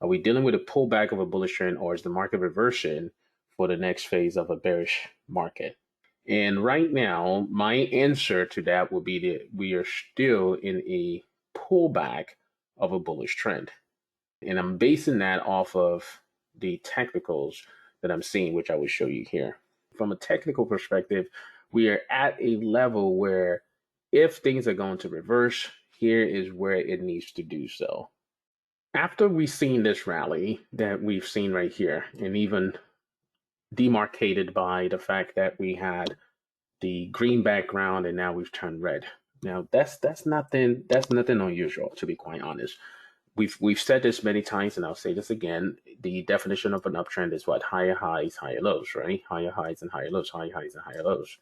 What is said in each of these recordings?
Are we dealing with a pullback of a bullish trend, or is the market reversing for the next phase of a bearish market? And right now, my answer to that would be that we are still in a pullback of a bullish trend. And I'm basing that off of the technicals that I'm seeing, which I will show you here. From a technical perspective, we are at a level where if things are going to reverse, here is where it needs to do so. After we've seen this rally that we've seen right here, and even demarcated by the fact that we had the green background and now we've turned red. Now that's nothing unusual, to be quite honest. We've said this many times, and I'll say this again. The definition of an uptrend is what? Higher highs, higher lows, right? Higher highs and higher lows, higher highs and higher lows.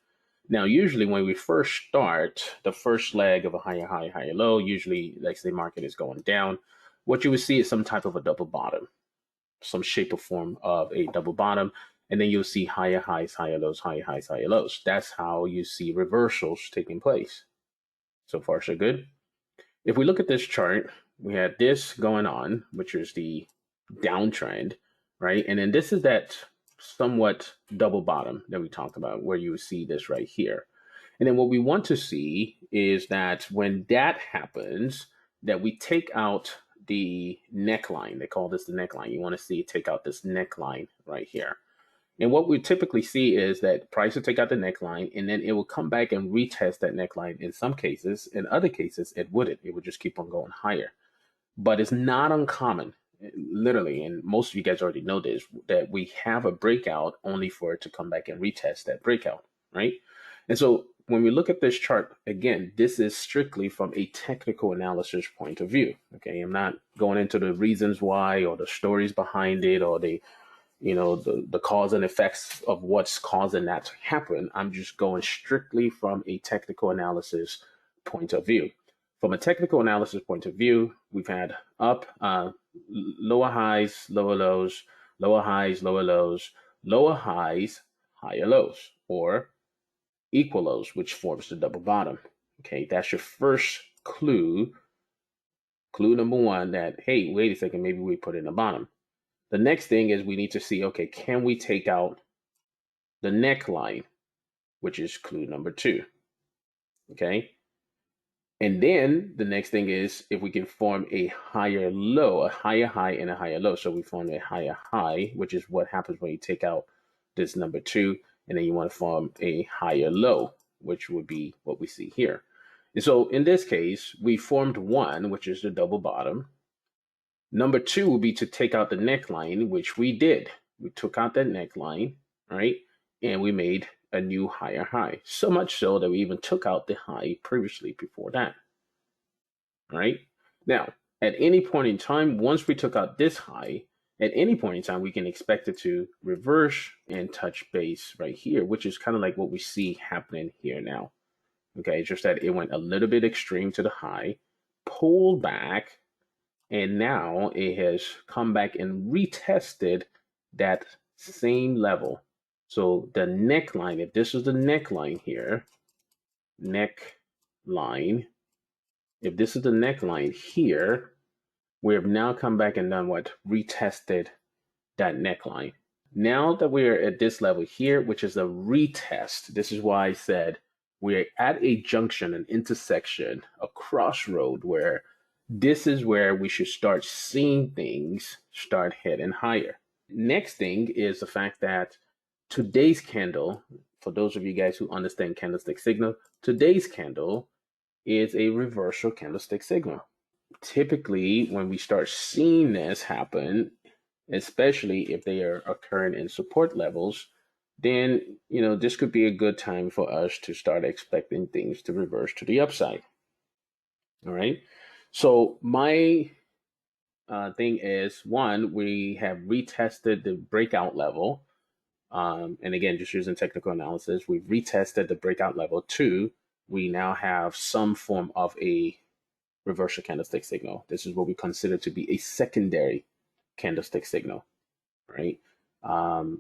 Now, usually when we first start the first leg of a higher high, higher low, usually like the market is going down, what you would see is some type of a double bottom, some shape or form of a double bottom. And then you'll see higher highs, higher lows, higher highs, higher lows. That's how you see reversals taking place. So far, so good. If we look at this chart, we had this going on, which is the downtrend, right? And then this is that somewhat double bottom that we talked about, where you see this right here. And then what we want to see is that when that happens, that we take out the neckline. They call this the neckline. You want to see take out this neckline right here. And what we typically see is that price will take out the neckline, and then it will come back and retest that neckline in some cases. In other cases, it wouldn't. It would just keep on going higher. But it's not uncommon, literally, and most of you guys already know this, that we have a breakout only for it to come back and retest that breakout, right? And so when we look at this chart, again, this is strictly from a technical analysis point of view, okay? I'm not going into the reasons why or the stories behind it or the cause and effects of what's causing that to happen. I'm just going strictly from a technical analysis point of view. From a technical analysis point of view, we've had up, lower highs, lower lows, lower highs, lower lows, lower highs, higher lows, or equal lows, which forms the double bottom. Okay, that's your first clue. Clue number one that, hey, wait a second, maybe we put in the bottom. The next thing is we need to see, okay, can we take out the neckline, which is clue number two, okay? And then the next thing is if we can form a higher low, a higher high and a higher low. So we form a higher high, which is what happens when you take out this number two, and then you want to form a higher low, which would be what we see here. And so in this case, we formed one, which is the double bottom. Number two would be to take out the neckline, which we did. We took out that neckline, right? And we made a new higher high. So much so that we even took out the high previously before that, right? Now, at any point in time, once we took out this high, at any point in time, we can expect it to reverse and touch base right here, which is kind of like what we see happening here now. Okay, it's just that it went a little bit extreme to the high, pulled back, and now it has come back and retested that same level. So the neckline, if this is the neckline here, neckline, if this is the neckline here, we have now come back and done what? Retested that neckline. Now that we're at this level here, which is a retest, this is why I said we're at a junction, an intersection, a crossroad where this is where we should start seeing things start heading higher. Next thing is the fact that today's candle, for those of you guys who understand candlestick signal, today's candle is a reversal candlestick signal. Typically, when we start seeing this happen, especially if they are occurring in support levels, then this could be a good time for us to start expecting things to reverse to the upside. All right. So my thing is, one, we have retested the breakout level. And again, just using technical analysis, we've retested the breakout level. Two, we now have some form of a reversal candlestick signal. This is what we consider to be a secondary candlestick signal, right?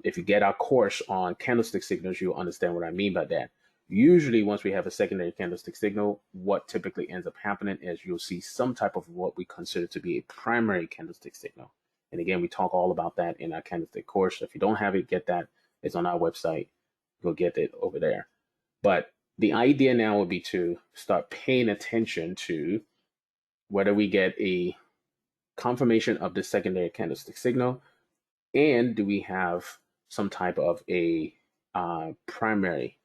If you get our course on candlestick signals, you'll understand what I mean by that. Usually, once we have a secondary candlestick signal, what typically ends up happening is you'll see some type of what we consider to be a primary candlestick signal. And again, we talk all about that in our candlestick course. If you don't have it, get that. It's on our website. Go get it over there. But the idea now would be to start paying attention to whether we get a confirmation of the secondary candlestick signal, and do we have some type of a primary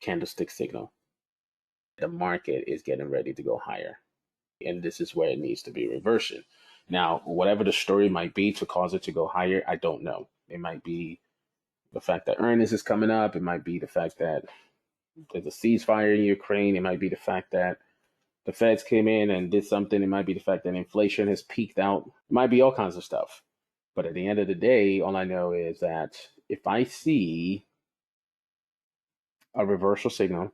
candlestick signal. The market is getting ready to go higher, and this is where it needs to be reversing. Now, whatever the story might be to cause it to go higher, I don't know. It might be the fact that earnings is coming up. It might be the fact that there's a ceasefire in Ukraine. It might be the fact that the feds came in and did something. It might be the fact that inflation has peaked out. It might be all kinds of stuff. But at the end of the day, all I know is that if I see a reversal signal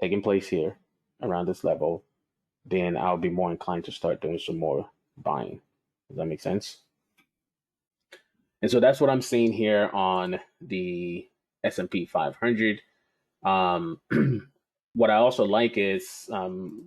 taking place here around this level, then I'll be more inclined to start doing some more buying. Does that make sense? And so that's what I'm seeing here on the S&P 500. What I also like is,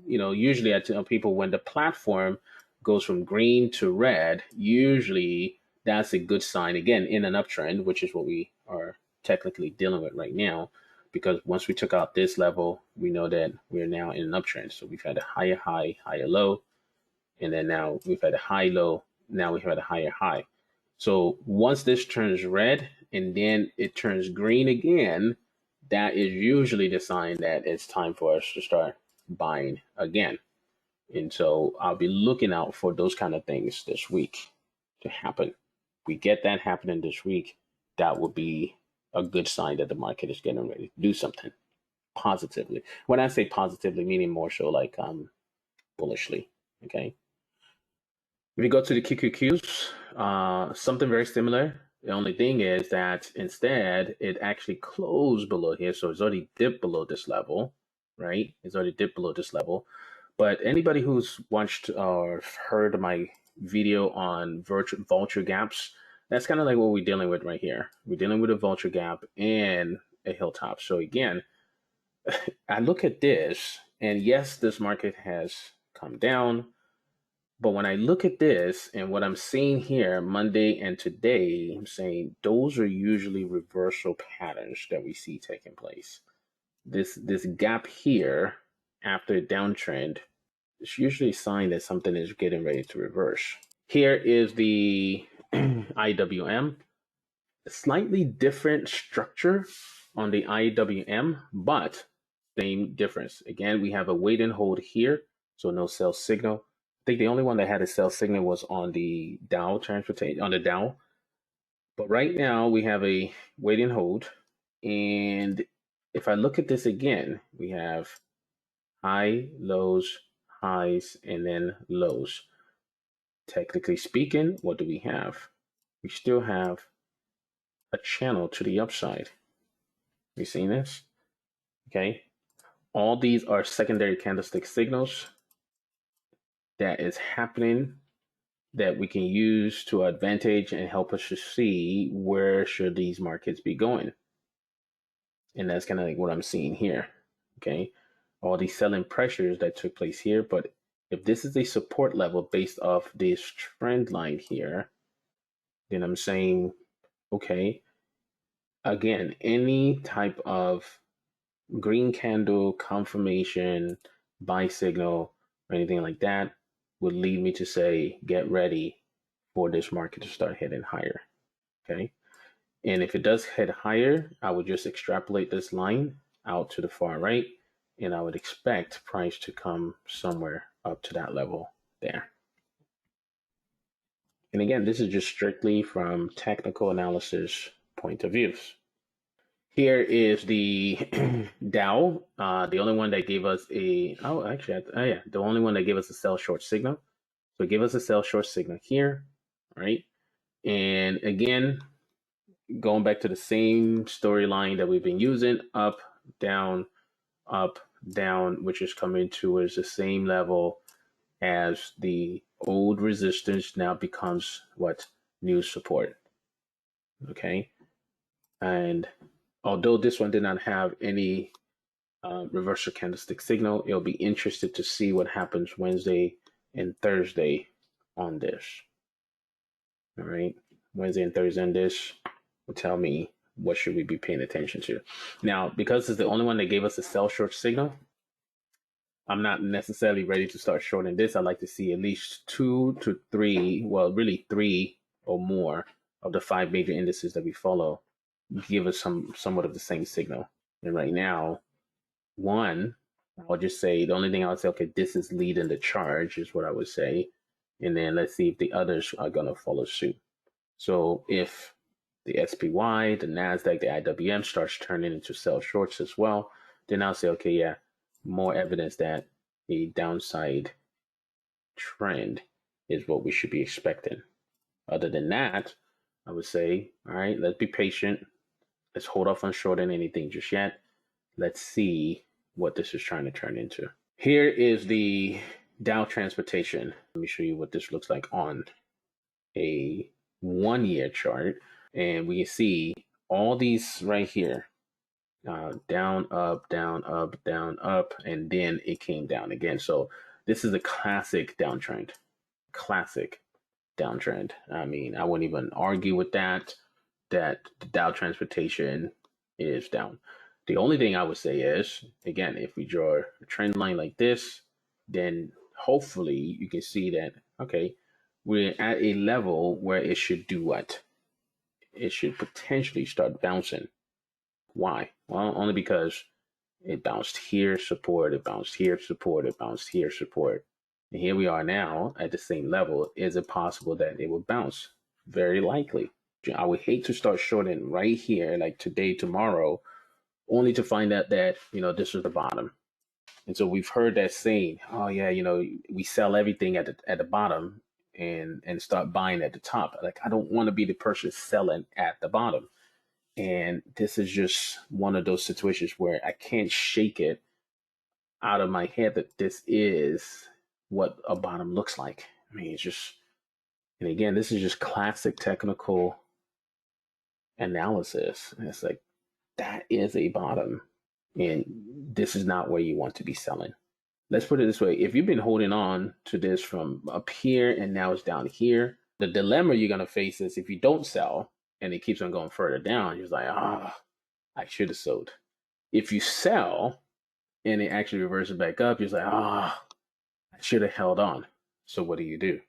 usually I tell people when the platform goes from green to red, usually that's a good sign, again, in an uptrend, which is what we are technically dealing with right now. Because once we took out this level, we know that we're now in an uptrend. So we've had a higher high, higher low, and then now we've had a high low, now we've had a higher high. So once this turns red and then it turns green again, that is usually the sign that it's time for us to start buying again. And so I'll be looking out for those kind of things this week to happen. If we get that happening this week, that would be a good sign that the market is getting ready to do something positively. When I say positively, meaning more so like bullishly. Okay. If you go to the QQQs, something very similar. The only thing is that instead it actually closed below here. So it's already dipped below this level, right? It's already dipped below this level. But anybody who's watched or heard my video on vulture gaps, that's kind of like what we're dealing with right here. We're dealing with a vulture gap and a hilltop. So again, I look at this, and yes, this market has come down. But when I look at this and what I'm seeing here Monday and today, I'm saying those are usually reversal patterns that we see taking place. This gap here after a downtrend is usually a sign that something is getting ready to reverse. Here is the IWM. A slightly different structure on the IWM, but same difference. Again, we have a wait and hold here, so no sell signal. I think the only one that had a sell signal was on the Dow transportation, on the Dow. But right now we have a wait and hold. And if I look at this again, we have high, lows, highs, and then lows. Technically speaking, what do we have? We still have a channel to the upside. You seen this? Okay. All these are secondary candlestick signals that is happening that we can use to our advantage and help us to see where should these markets be going. And that's kind of like what I'm seeing here. Okay. All these selling pressures that took place here. But if this is a support level based off this trend line here, then I'm saying, okay, again, any type of green candle confirmation, buy signal, or anything like that would lead me to say, get ready for this market to start heading higher. Okay. And if it does head higher, I would just extrapolate this line out to the far right, and I would expect price to come somewhere up to that level there. And again, this is just strictly from technical analysis point of views. Here is the Dow, the only one that gave us the only one that gave us a sell short signal. So give us a sell short signal here, right? And again, going back to the same storyline that we've been using, up, down, which is coming towards the same level as the old resistance now becomes what? New support. Okay. And although this one did not have any reversal candlestick signal, it'll be interested to see what happens Wednesday and Thursday on this. All right. Wednesday and Thursday on this will tell me what should we be paying attention to. Now, because it's the only one that gave us a sell short signal, I'm not necessarily ready to start shorting this. I'd like to see at least 2 to 3, well, really 3 or more of the 5 major indices that we follow give us somewhat of the same signal. And right now, one, I'll just say the only thing I would say, okay, this is leading the charge, is what I would say. And then let's see if the others are going to follow suit. So if the SPY, the NASDAQ, the IWM starts turning into sell shorts as well, then I'll say, okay, yeah, more evidence that a downside trend is what we should be expecting. Other than that, I would say, all right, let's be patient. Let's hold off on shorting anything just yet. Let's see what this is trying to turn into. Here is the Dow Transportation. Let me show you what this looks like on a 1-year chart. And we can see all these right here, down, up, down, up, down, up, and then it came down again. So this is a classic downtrend. Classic downtrend. I mean, I wouldn't even argue with that the Dow Transportation is down. The only thing I would say is, again, if we draw a trend line like this, then hopefully you can see that, okay, we're at a level where it should do what? It should potentially start bouncing. Why? Well, only because it bounced here, support, it bounced here, support, it bounced here, support. And here we are now at the same level. Is it possible that it will bounce? Very likely. I would hate to start shorting right here, like today, tomorrow, only to find out that, this is the bottom. And so we've heard that saying, oh yeah, we sell everything at the bottom and start buying at the top. Like, I don't want to be the person selling at the bottom. And this is just one of those situations where I can't shake it out of my head that this is what a bottom looks like. I mean, it's just, and again, this is just classic technical analysis. And it's like, that is a bottom. And this is not where you want to be selling. Let's put it this way. If you've been holding on to this from up here and now it's down here, the dilemma you're going to face is if you don't sell and it keeps on going further down, you're like, I should have sold. If you sell and it actually reverses back up, you're like, I should have held on. So what do you do?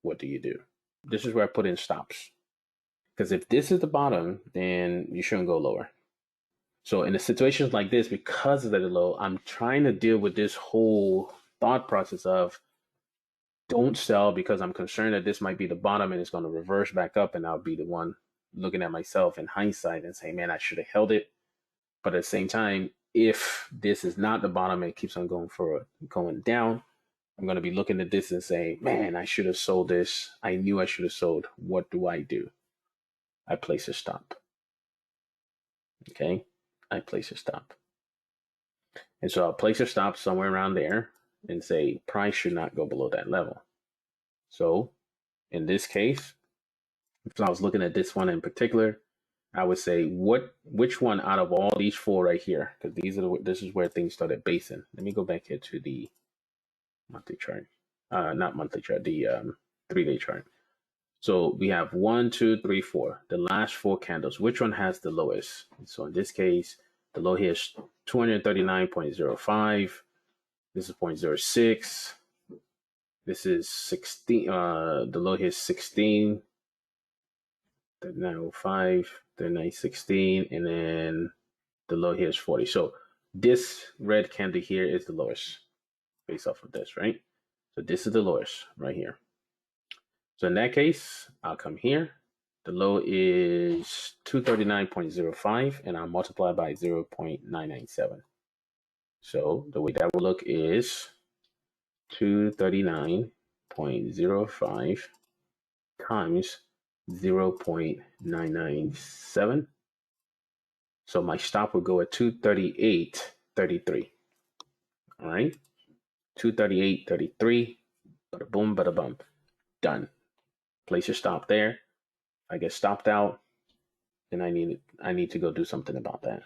What do you do? This is where I put in stops. Because if this is the bottom, then you shouldn't go lower. So in a situations like this, because of the low, I'm trying to deal with this whole thought process of don't sell because I'm concerned that this might be the bottom and it's going to reverse back up, and I'll be the one looking at myself in hindsight and saying, man, I should have held it. But at the same time, if this is not the bottom and it keeps on going down, I'm going to be looking at this and saying, man, I should have sold this. I knew I should have sold. What do? I place a stop. Okay. I place a stop. And so I'll place a stop somewhere around there and say price should not go below that level. So in this case, if I was looking at this one in particular, I would say which one out of all these 4 right here, because this is where things started basing. Let me go back here to the monthly chart, not monthly chart, the 3-day chart. So we have 1, 2, 3, 4. The last 4 candles. Which one has the lowest? So in this case, the low here is 239.05. This is 0.06. This is 16. The low here is 16. 39.05, 39.16, and then the low here is 40. So this red candle here is the lowest based off of this, right? So this is the lowest right here. So in that case, I'll come here. The low is 239.05, and I'll multiply by 0.997. So the way that will look is 239.05 times 0.997. So my stop will go at 238.33. All right, 238.33. Bada boom, bada bump. Done. Place your stop there. If I get stopped out, then I need to go do something about that.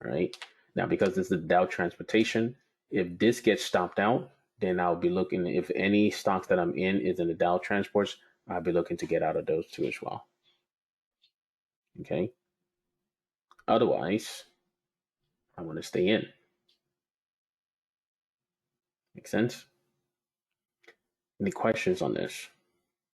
All right. Now, because this is the Dow Transportation, if this gets stopped out, then I'll be looking if any stocks that I'm in is in the Dow Transports. I'll be looking to get out of those two as well. Okay. Otherwise, I want to stay in. Make sense? Any questions on this?